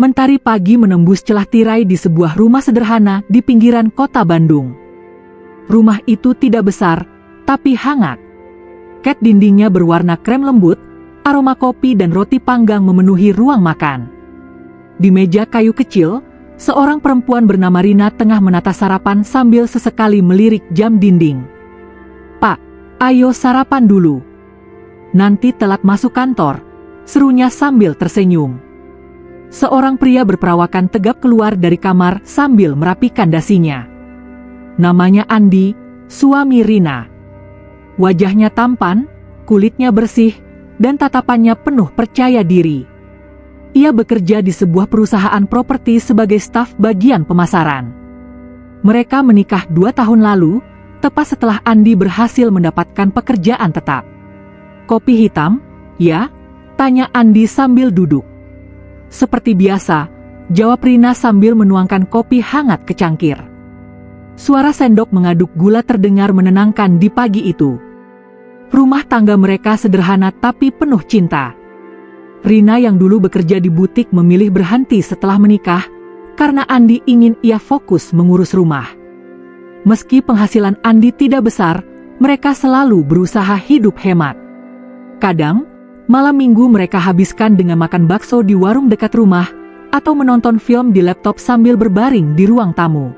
Mentari pagi menembus celah tirai di sebuah rumah sederhana di pinggiran kota Bandung. Rumah itu tidak besar, tapi hangat. Cat dindingnya berwarna krem lembut, aroma kopi dan roti panggang memenuhi ruang makan. Di meja kayu kecil, seorang perempuan bernama Rina tengah menata sarapan sambil sesekali melirik jam dinding. "Pak, ayo sarapan dulu. Nanti telat masuk kantor," serunya sambil tersenyum. Seorang pria berperawakan tegap keluar dari kamar sambil merapikan dasinya. Namanya Andi, suami Rina. Wajahnya tampan, kulitnya bersih, dan tatapannya penuh percaya diri. Ia bekerja di sebuah perusahaan properti sebagai staf bagian pemasaran. Mereka menikah 2 tahun lalu, tepat setelah Andi berhasil mendapatkan pekerjaan tetap. "Kopi hitam, ya?" tanya Andi sambil duduk. "Seperti biasa," jawab Rina sambil menuangkan kopi hangat ke cangkir. Suara sendok mengaduk gula terdengar menenangkan di pagi itu. Rumah tangga mereka sederhana tapi penuh cinta. Rina yang dulu bekerja di butik memilih berhenti setelah menikah, karena Andi ingin ia fokus mengurus rumah. Meski penghasilan Andi tidak besar, mereka selalu berusaha hidup hemat. Kadang, malam minggu mereka habiskan dengan makan bakso di warung dekat rumah, atau menonton film di laptop sambil berbaring di ruang tamu.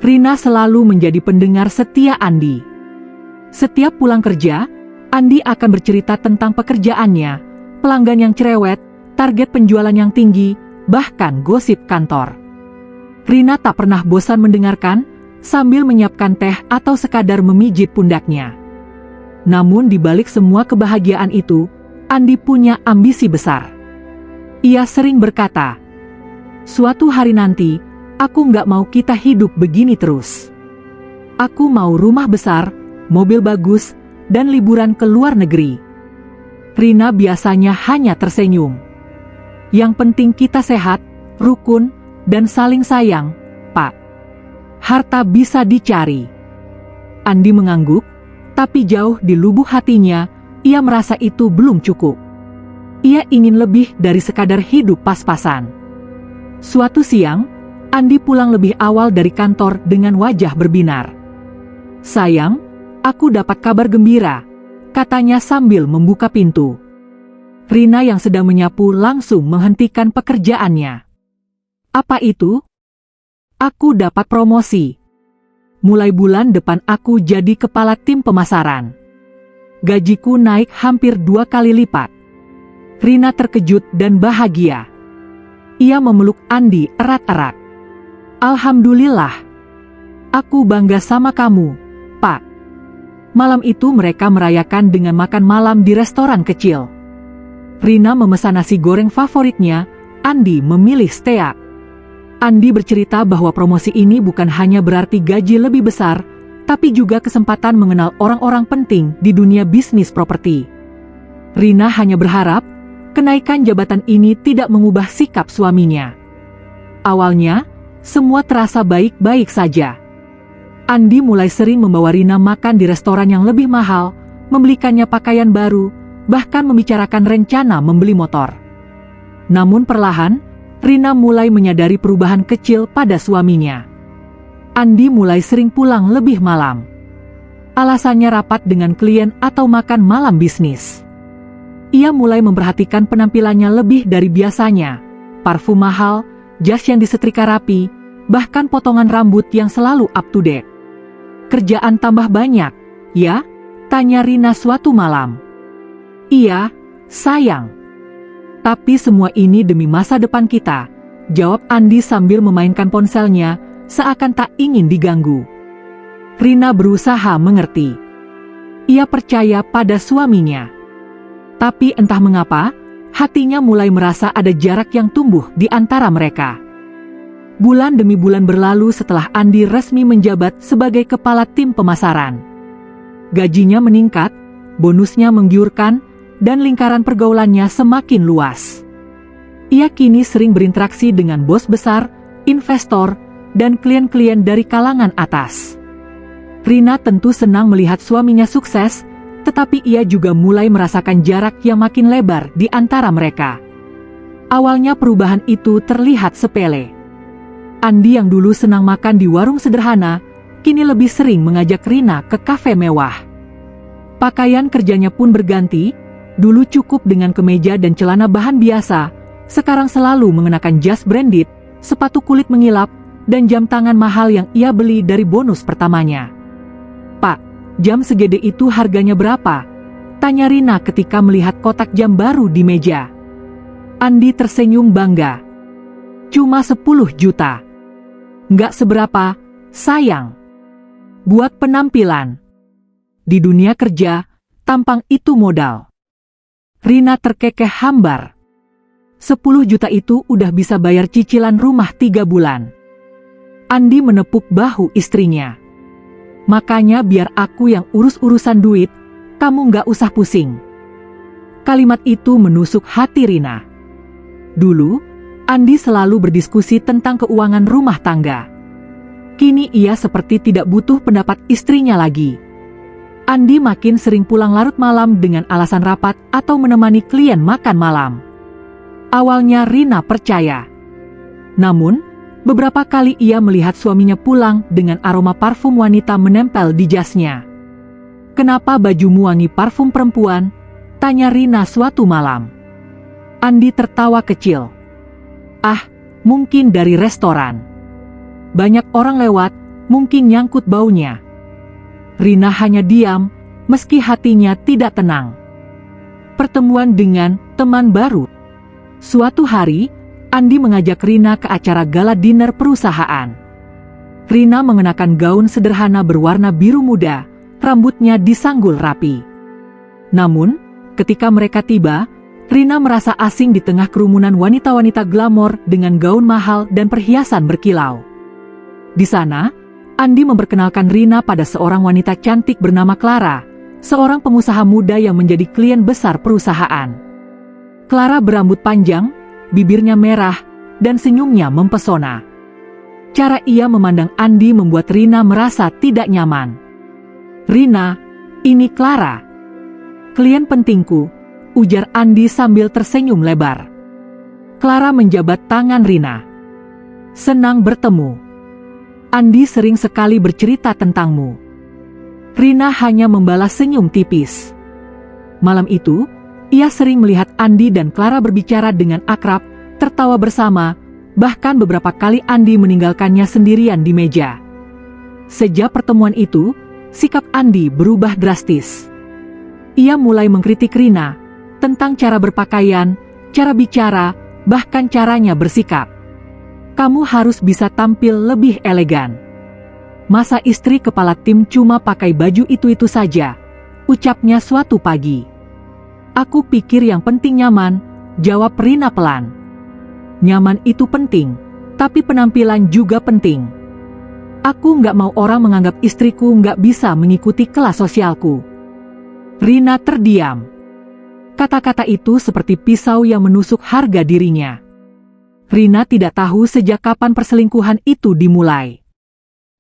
Rina selalu menjadi pendengar setia Andi. Setiap pulang kerja, Andi akan bercerita tentang pekerjaannya, pelanggan yang cerewet, target penjualan yang tinggi, bahkan gosip kantor. Rina tak pernah bosan mendengarkan, sambil menyiapkan teh atau sekadar memijit pundaknya. Namun di balik semua kebahagiaan itu, Andi punya ambisi besar. Ia sering berkata, "Suatu hari nanti, aku nggak mau kita hidup begini terus. Aku mau rumah besar, mobil bagus, dan liburan ke luar negeri." Rina biasanya hanya tersenyum. "Yang penting kita sehat, rukun, dan saling sayang, Pak. Harta bisa dicari." Andi mengangguk, tapi jauh di lubuk hatinya, ia merasa itu belum cukup. Ia ingin lebih dari sekadar hidup pas-pasan. Suatu siang, Andi pulang lebih awal dari kantor dengan wajah berbinar. "Sayang, aku dapat kabar gembira," katanya sambil membuka pintu. Rina yang sedang menyapu langsung menghentikan pekerjaannya. "Apa itu?" "Aku dapat promosi. Mulai bulan depan aku jadi kepala tim pemasaran. Gajiku naik hampir 2 kali lipat." Rina terkejut dan bahagia. Ia memeluk Andi erat-erat. "Alhamdulillah. Aku bangga sama kamu, Pak." Malam itu mereka merayakan dengan makan malam di restoran kecil. Rina memesan nasi goreng favoritnya, Andi memilih steak. Andi bercerita bahwa promosi ini bukan hanya berarti gaji lebih besar, tapi juga kesempatan mengenal orang-orang penting di dunia bisnis properti. Rina hanya berharap, kenaikan jabatan ini tidak mengubah sikap suaminya. Awalnya, semua terasa baik-baik saja. Andi mulai sering membawa Rina makan di restoran yang lebih mahal, membelikannya pakaian baru, bahkan membicarakan rencana membeli motor. Namun perlahan, Rina mulai menyadari perubahan kecil pada suaminya. Andi mulai sering pulang lebih malam. Alasannya rapat dengan klien atau makan malam bisnis. Ia mulai memperhatikan penampilannya lebih dari biasanya, parfum mahal, jas yang disetrika rapi, bahkan potongan rambut yang selalu up to date. "Kerjaan tambah banyak, ya?" tanya Rina suatu malam. "Iya, sayang. Tapi semua ini demi masa depan kita," jawab Andi sambil memainkan ponselnya, seakan tak ingin diganggu. Rina berusaha mengerti. Ia percaya pada suaminya. Tapi entah mengapa, hatinya mulai merasa ada jarak yang tumbuh di antara mereka. Bulan demi bulan berlalu setelah Andi resmi menjabat sebagai kepala tim pemasaran. Gajinya meningkat, bonusnya menggiurkan, dan lingkaran pergaulannya semakin luas. Ia kini sering berinteraksi dengan bos besar, investor, dan klien-klien dari kalangan atas. Rina tentu senang melihat suaminya sukses, tetapi ia juga mulai merasakan jarak yang makin lebar di antara mereka. Awalnya perubahan itu terlihat sepele. Andi yang dulu senang makan di warung sederhana, kini lebih sering mengajak Rina ke kafe mewah. Pakaian kerjanya pun berganti, dulu cukup dengan kemeja dan celana bahan biasa, sekarang selalu mengenakan jas branded, sepatu kulit mengilap, dan jam tangan mahal yang ia beli dari bonus pertamanya. "Pak, jam segede itu harganya berapa?" tanya Rina ketika melihat kotak jam baru di meja. Andi tersenyum bangga. "Cuma 10 juta. Nggak seberapa, sayang. Buat penampilan. Di dunia kerja, tampang itu modal." Rina terkekeh hambar. 10 juta itu udah bisa bayar cicilan rumah 3 bulan. Andi menepuk bahu istrinya. "Makanya biar aku yang urus-urusan duit, kamu nggak usah pusing." Kalimat itu menusuk hati Rina. Dulu, Andi selalu berdiskusi tentang keuangan rumah tangga. Kini ia seperti tidak butuh pendapat istrinya lagi. Andi makin sering pulang larut malam dengan alasan rapat atau menemani klien makan malam. Awalnya Rina percaya. Namun, beberapa kali ia melihat suaminya pulang dengan aroma parfum wanita menempel di jasnya. "Kenapa bajumu wangi parfum perempuan?" tanya Rina suatu malam. Andi tertawa kecil. "Ah, mungkin dari restoran. Banyak orang lewat, mungkin nyangkut baunya." Rina hanya diam, meski hatinya tidak tenang. Pertemuan dengan teman baru. Suatu hari, Andi mengajak Rina ke acara gala dinner perusahaan. Rina mengenakan gaun sederhana berwarna biru muda, rambutnya disanggul rapi. Namun, ketika mereka tiba, Rina merasa asing di tengah kerumunan wanita-wanita glamor dengan gaun mahal dan perhiasan berkilau. Di sana, Andi memperkenalkan Rina pada seorang wanita cantik bernama Clara, seorang pengusaha muda yang menjadi klien besar perusahaan. Clara berambut panjang, bibirnya merah, dan senyumnya mempesona. Cara ia memandang Andi membuat Rina merasa tidak nyaman. "Rina, ini Clara. Klien pentingku," ujar Andi sambil tersenyum lebar. Clara menjabat tangan Rina. "Senang bertemu. Andi sering sekali bercerita tentangmu." Rina hanya membalas senyum tipis. Malam itu, ia sering melihat Andi dan Clara berbicara dengan akrab, tertawa bersama, bahkan beberapa kali Andi meninggalkannya sendirian di meja. Sejak pertemuan itu, sikap Andi berubah drastis. Ia mulai mengkritik Rina tentang cara berpakaian, cara bicara, bahkan caranya bersikap. "Kamu harus bisa tampil lebih elegan. Masa istri kepala tim cuma pakai baju itu-itu saja?" ucapnya suatu pagi. "Aku pikir yang penting nyaman," jawab Rina pelan. "Nyaman itu penting, tapi penampilan juga penting. Aku nggak mau orang menganggap istriku nggak bisa mengikuti kelas sosialku." Rina terdiam. Kata-kata itu seperti pisau yang menusuk harga dirinya. Rina tidak tahu sejak kapan perselingkuhan itu dimulai.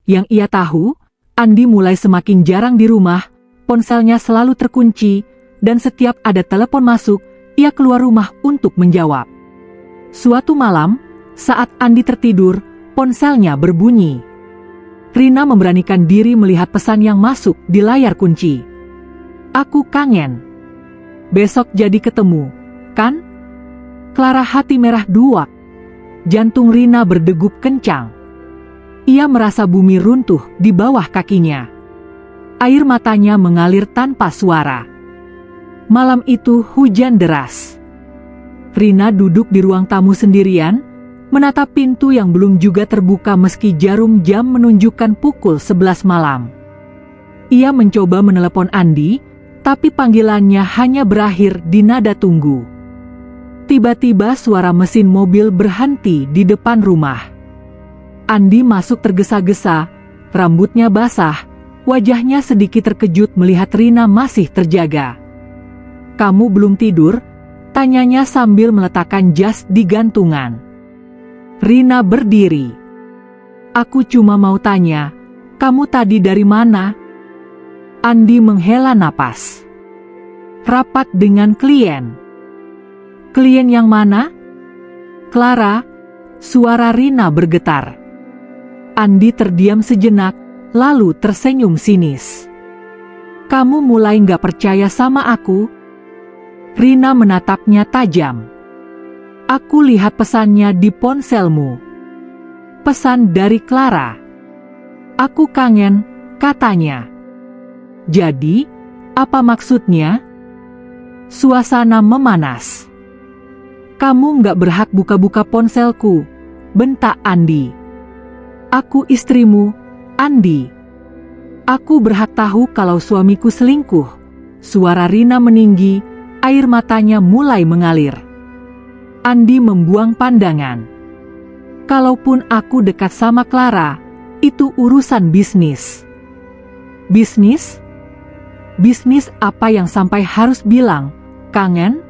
Yang ia tahu, Andi mulai semakin jarang di rumah, ponselnya selalu terkunci, dan setiap ada telepon masuk, ia keluar rumah untuk menjawab. Suatu malam, saat Andi tertidur, ponselnya berbunyi. Rina memberanikan diri melihat pesan yang masuk di layar kunci. "Aku kangen. Besok jadi ketemu, kan?" Clara hati merah dua. Jantung Rina berdegup kencang. Ia merasa bumi runtuh di bawah kakinya. Air matanya mengalir tanpa suara. Malam itu hujan deras. Rina duduk di ruang tamu sendirian, menatap pintu yang belum juga terbuka meski jarum jam menunjukkan pukul 11 malam. Ia mencoba menelepon Andi, tapi panggilannya hanya berakhir di nada tunggu. Tiba-tiba suara mesin mobil berhenti di depan rumah. Andi masuk tergesa-gesa, rambutnya basah, wajahnya sedikit terkejut melihat Rina masih terjaga. "Kamu belum tidur?" tanyanya sambil meletakkan jas di gantungan. Rina berdiri. "Aku cuma mau tanya, kamu tadi dari mana?" Andi menghela napas. "Rapat dengan klien." "Klien yang mana?" Clara, suara Rina bergetar. Andi terdiam sejenak, lalu tersenyum sinis. Kamu mulai nggak percaya sama aku? Rina menatapnya tajam. Aku lihat pesannya di ponselmu. Pesan dari Clara. Aku kangen, katanya. Jadi, apa maksudnya? Suasana memanas. Kamu nggak berhak buka-buka ponselku, bentak Andi. Aku istrimu, Andi. Aku berhak tahu kalau suamiku selingkuh. Suara Rina meninggi, air matanya mulai mengalir. Andi membuang pandangan. Kalaupun aku dekat sama Clara, itu urusan bisnis. Bisnis? Bisnis apa yang sampai harus bilang, kangen?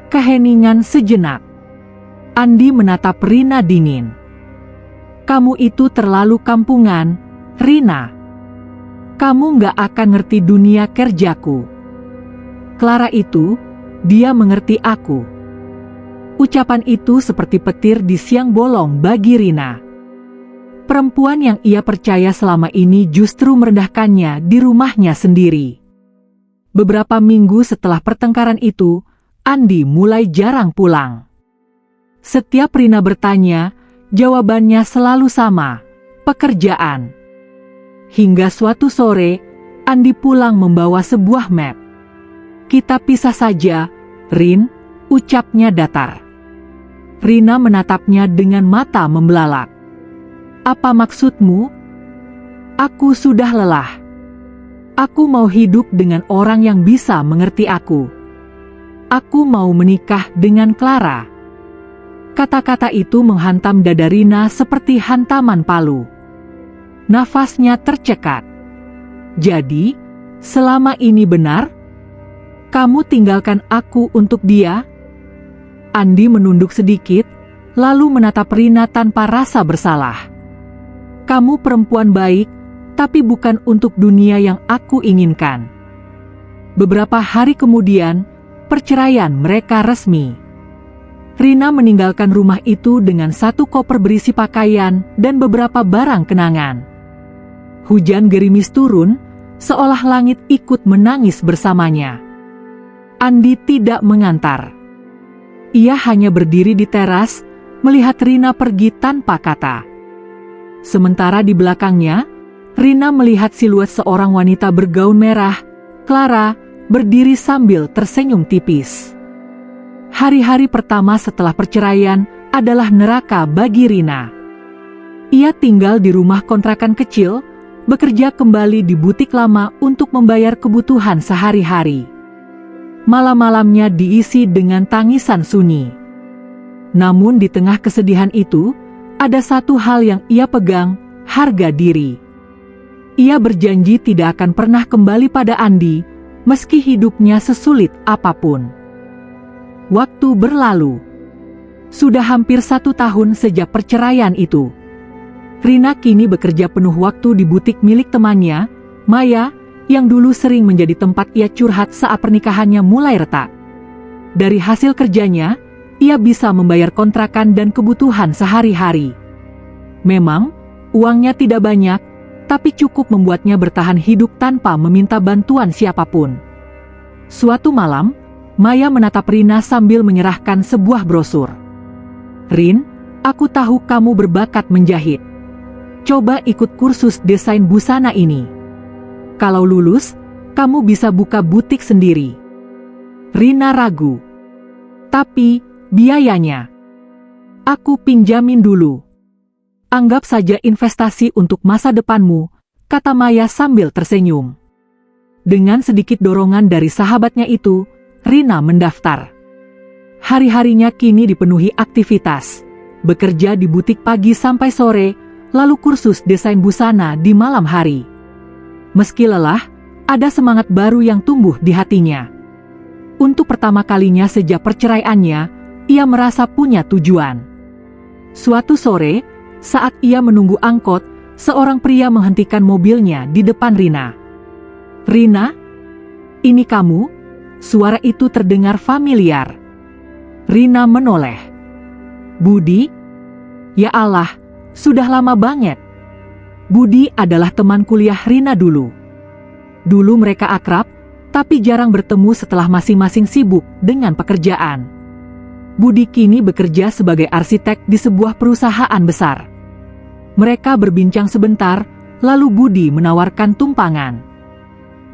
Keheningan sejenak. Andi menatap Rina dingin. Kamu itu terlalu kampungan, Rina. Kamu nggak akan ngerti dunia kerjaku. Clara itu, dia mengerti aku. Ucapan itu seperti petir di siang bolong bagi Rina. Perempuan yang ia percaya selama ini justru merendahkannya di rumahnya sendiri. Beberapa minggu setelah pertengkaran itu, Andi mulai jarang pulang. Setiap Rina bertanya, jawabannya selalu sama, pekerjaan. Hingga suatu sore, Andi pulang membawa sebuah map. Kita pisah saja, Rin, ucapnya datar. Rina menatapnya dengan mata membelalak. Apa maksudmu? Aku sudah lelah. Aku mau hidup dengan orang yang bisa mengerti aku. Aku mau menikah dengan Clara. Kata-kata itu menghantam dada Rina seperti hantaman palu. Nafasnya tercekat. Jadi, selama ini benar? Kamu tinggalkan aku untuk dia? Andi menunduk sedikit, lalu menatap Rina tanpa rasa bersalah. Kamu perempuan baik, tapi bukan untuk dunia yang aku inginkan. Beberapa hari kemudian, perceraian mereka resmi. Rina meninggalkan rumah itu dengan satu koper berisi pakaian dan beberapa barang kenangan. Hujan gerimis turun, seolah langit ikut menangis bersamanya. Andi tidak mengantar. Ia hanya berdiri di teras, melihat Rina pergi tanpa kata. Sementara di belakangnya, Rina melihat siluet seorang wanita bergaun merah, Clara, berdiri sambil tersenyum tipis. Hari-hari pertama setelah perceraian adalah neraka bagi Rina. Ia tinggal di rumah kontrakan kecil, bekerja kembali di butik lama untuk membayar kebutuhan sehari-hari. Malam-malamnya diisi dengan tangisan sunyi. Namun di tengah kesedihan itu, ada satu hal yang ia pegang, harga diri. Ia berjanji tidak akan pernah kembali pada Andi, meski hidupnya sesulit apapun. Waktu berlalu. Sudah hampir 1 tahun sejak perceraian itu. Rina kini bekerja penuh waktu di butik milik temannya, Maya, yang dulu sering menjadi tempat ia curhat saat pernikahannya mulai retak. Dari hasil kerjanya, ia bisa membayar kontrakan dan kebutuhan sehari-hari. Memang, uangnya tidak banyak, tapi cukup membuatnya bertahan hidup tanpa meminta bantuan siapapun. Suatu malam, Maya menatap Rina sambil menyerahkan sebuah brosur. Rin, aku tahu kamu berbakat menjahit. Coba ikut kursus desain busana ini. Kalau lulus, kamu bisa buka butik sendiri. Rina ragu. Tapi, biayanya. Aku pinjamin dulu. Anggap saja investasi untuk masa depanmu, kata Maya sambil tersenyum. Dengan sedikit dorongan dari sahabatnya itu, Rina mendaftar. Hari-harinya kini dipenuhi aktivitas. Bekerja di butik pagi sampai sore, lalu kursus desain busana di malam hari. Meski lelah, ada semangat baru yang tumbuh di hatinya. Untuk pertama kalinya sejak perceraiannya, ia merasa punya tujuan. Suatu sore, saat ia menunggu angkot, seorang pria menghentikan mobilnya di depan Rina. Rina? Ini kamu? Suara itu terdengar familiar. Rina menoleh. Budi? Ya Allah, sudah lama banget. Budi adalah teman kuliah Rina dulu. Dulu mereka akrab, tapi jarang bertemu setelah masing-masing sibuk dengan pekerjaan. Budi kini bekerja sebagai arsitek di sebuah perusahaan besar. Mereka berbincang sebentar, lalu Budi menawarkan tumpangan.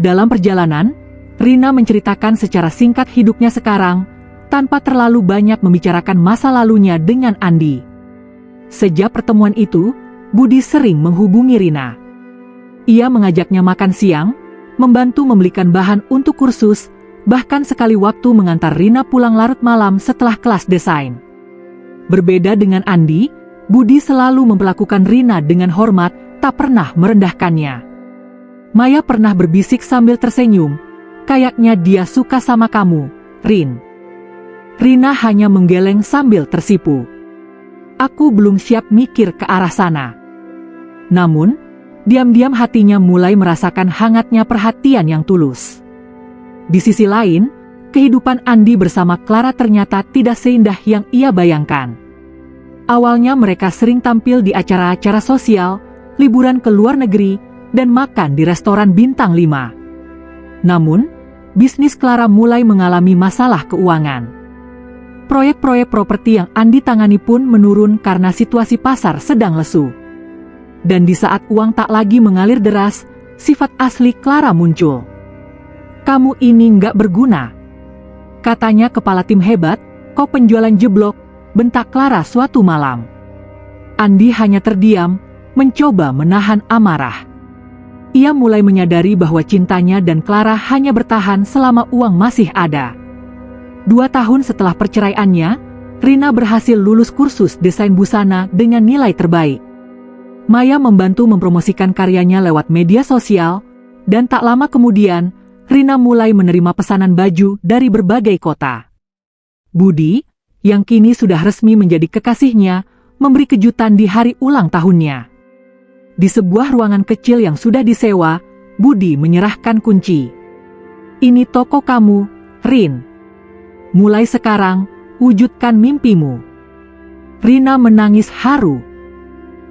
Dalam perjalanan, Rina menceritakan secara singkat hidupnya sekarang, tanpa terlalu banyak membicarakan masa lalunya dengan Andi. Sejak pertemuan itu, Budi sering menghubungi Rina. Ia mengajaknya makan siang, membantu membelikan bahan untuk kursus, bahkan sekali waktu mengantar Rina pulang larut malam setelah kelas desain. Berbeda dengan Andi, Budi selalu memperlakukan Rina dengan hormat, tak pernah merendahkannya. Maya pernah berbisik sambil tersenyum, "Kayaknya dia suka sama kamu, Rin." Rina hanya menggeleng sambil tersipu. "Aku belum siap mikir ke arah sana." Namun, diam-diam hatinya mulai merasakan hangatnya perhatian yang tulus. Di sisi lain, kehidupan Andi bersama Clara ternyata tidak seindah yang ia bayangkan. Awalnya mereka sering tampil di acara-acara sosial, liburan ke luar negeri, dan makan di restoran bintang 5. Namun, bisnis Clara mulai mengalami masalah keuangan. Proyek-proyek properti yang Andi tangani pun menurun karena situasi pasar sedang lesu. Dan di saat uang tak lagi mengalir deras, sifat asli Clara muncul. "Kamu ini nggak berguna," katanya kepala tim hebat, "kau penjualan jeblok," bentak Clara suatu malam. Andi hanya terdiam, mencoba menahan amarah. Ia mulai menyadari bahwa cintanya dan Clara hanya bertahan selama uang masih ada. 2 tahun setelah perceraiannya, Rina berhasil lulus kursus desain busana dengan nilai terbaik. Maya membantu mempromosikan karyanya lewat media sosial, dan tak lama kemudian, Rina mulai menerima pesanan baju dari berbagai kota. Budi, yang kini sudah resmi menjadi kekasihnya, memberi kejutan di hari ulang tahunnya. Di sebuah ruangan kecil yang sudah disewa, Budi menyerahkan kunci. "Ini toko kamu, Rin. Mulai sekarang, wujudkan mimpimu." Rina menangis haru.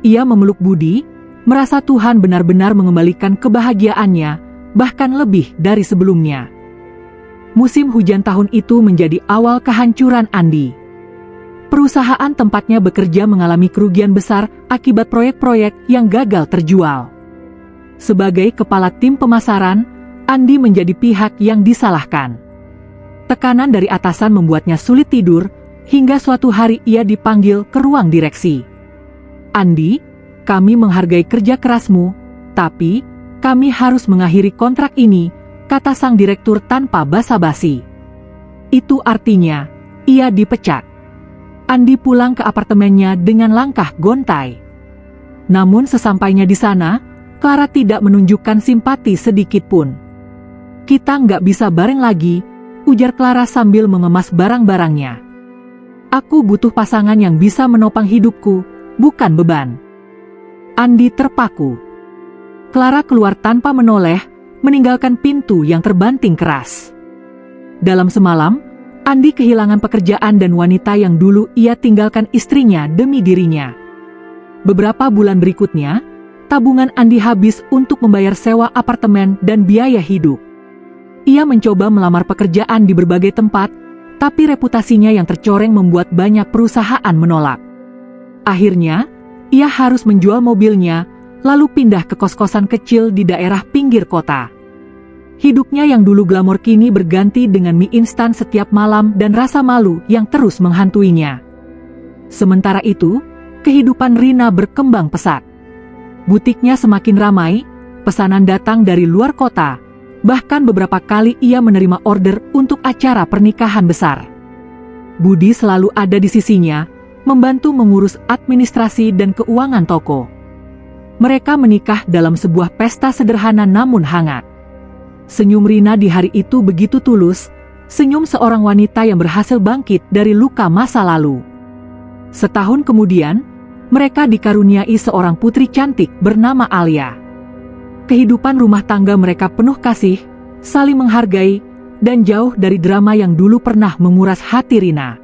Ia memeluk Budi, merasa Tuhan benar-benar mengembalikan kebahagiaannya, bahkan lebih dari sebelumnya. Musim hujan tahun itu menjadi awal kehancuran Andi. Perusahaan tempatnya bekerja mengalami kerugian besar akibat proyek-proyek yang gagal terjual. Sebagai kepala tim pemasaran, Andi menjadi pihak yang disalahkan. Tekanan dari atasan membuatnya sulit tidur, hingga suatu hari ia dipanggil ke ruang direksi. "Andi, kami menghargai kerja kerasmu, tapi kami harus mengakhiri kontrak ini," kata sang direktur tanpa basa-basi. Itu artinya, ia dipecat. Andi pulang ke apartemennya dengan langkah gontai. Namun sesampainya di sana, Clara tidak menunjukkan simpati sedikit pun. "Kita nggak bisa bareng lagi," ujar Clara sambil mengemas barang-barangnya. "Aku butuh pasangan yang bisa menopang hidupku, bukan beban." Andi terpaku. Clara keluar tanpa menoleh, meninggalkan pintu yang terbanting keras. Dalam semalam, Andi kehilangan pekerjaan dan wanita yang dulu ia tinggalkan istrinya demi dirinya. Beberapa bulan berikutnya, tabungan Andi habis untuk membayar sewa apartemen dan biaya hidup. Ia mencoba melamar pekerjaan di berbagai tempat, tapi reputasinya yang tercoreng membuat banyak perusahaan menolak. Akhirnya, ia harus menjual mobilnya, lalu pindah ke kos-kosan kecil di daerah pinggir kota. Hidupnya yang dulu glamor kini berganti dengan mie instan setiap malam dan rasa malu yang terus menghantuinya. Sementara itu, kehidupan Rina berkembang pesat. Butiknya semakin ramai, pesanan datang dari luar kota, bahkan beberapa kali ia menerima order untuk acara pernikahan besar. Budi selalu ada di sisinya, membantu mengurus administrasi dan keuangan toko. Mereka menikah dalam sebuah pesta sederhana namun hangat. Senyum Rina di hari itu begitu tulus, senyum seorang wanita yang berhasil bangkit dari luka masa lalu. Setahun kemudian, mereka dikaruniai seorang putri cantik bernama Alia. Kehidupan rumah tangga mereka penuh kasih, saling menghargai, dan jauh dari drama yang dulu pernah menguras hati Rina.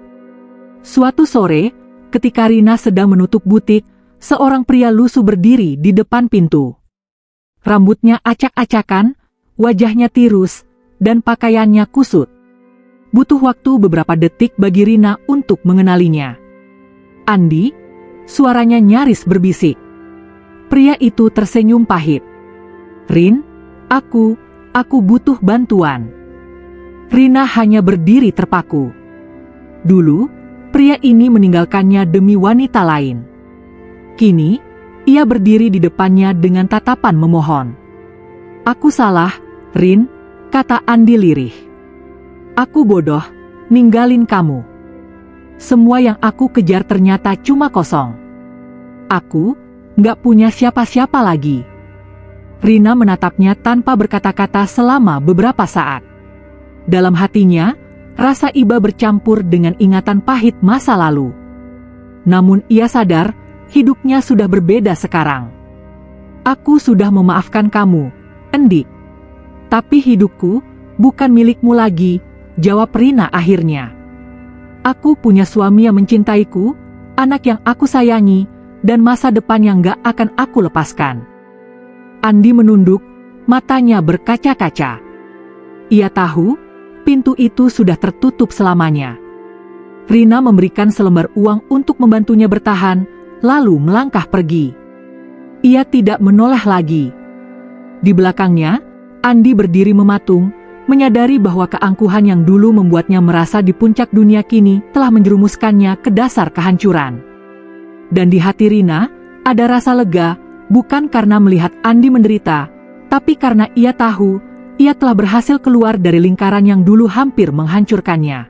Suatu sore, ketika Rina sedang menutup butik, seorang pria lusuh berdiri di depan pintu. Rambutnya acak-acakan, wajahnya tirus, dan pakaiannya kusut. Butuh waktu beberapa detik bagi Rina untuk mengenalinya. Andi, suaranya nyaris berbisik. Pria itu tersenyum pahit. Rin, aku butuh bantuan. Rina hanya berdiri terpaku. Dulu, pria ini meninggalkannya demi wanita lain. Kini, ia berdiri di depannya dengan tatapan memohon. Aku salah, Rin, kata Andi lirih. Aku bodoh, ninggalin kamu. Semua yang aku kejar ternyata cuma kosong. Aku gak punya siapa-siapa lagi. Rina menatapnya tanpa berkata-kata selama beberapa saat. Dalam hatinya, rasa iba bercampur dengan ingatan pahit masa lalu. Namun ia sadar, hidupnya sudah berbeda sekarang. Aku sudah memaafkan kamu, Andi. Tapi hidupku bukan milikmu lagi, jawab Rina akhirnya. Aku punya suami yang mencintaiku, anak yang aku sayangi, dan masa depan yang gak akan aku lepaskan. Andi menunduk, matanya berkaca-kaca. Ia tahu, pintu itu sudah tertutup selamanya. Rina memberikan selembar uang untuk membantunya bertahan, lalu melangkah pergi. Ia tidak menoleh lagi. Di belakangnya, Andi berdiri mematung, menyadari bahwa keangkuhan yang dulu membuatnya merasa di puncak dunia kini telah menjerumuskannya ke dasar kehancuran. Dan di hati Rina, ada rasa lega, bukan karena melihat Andi menderita, tapi karena ia tahu, ia telah berhasil keluar dari lingkaran yang dulu hampir menghancurkannya.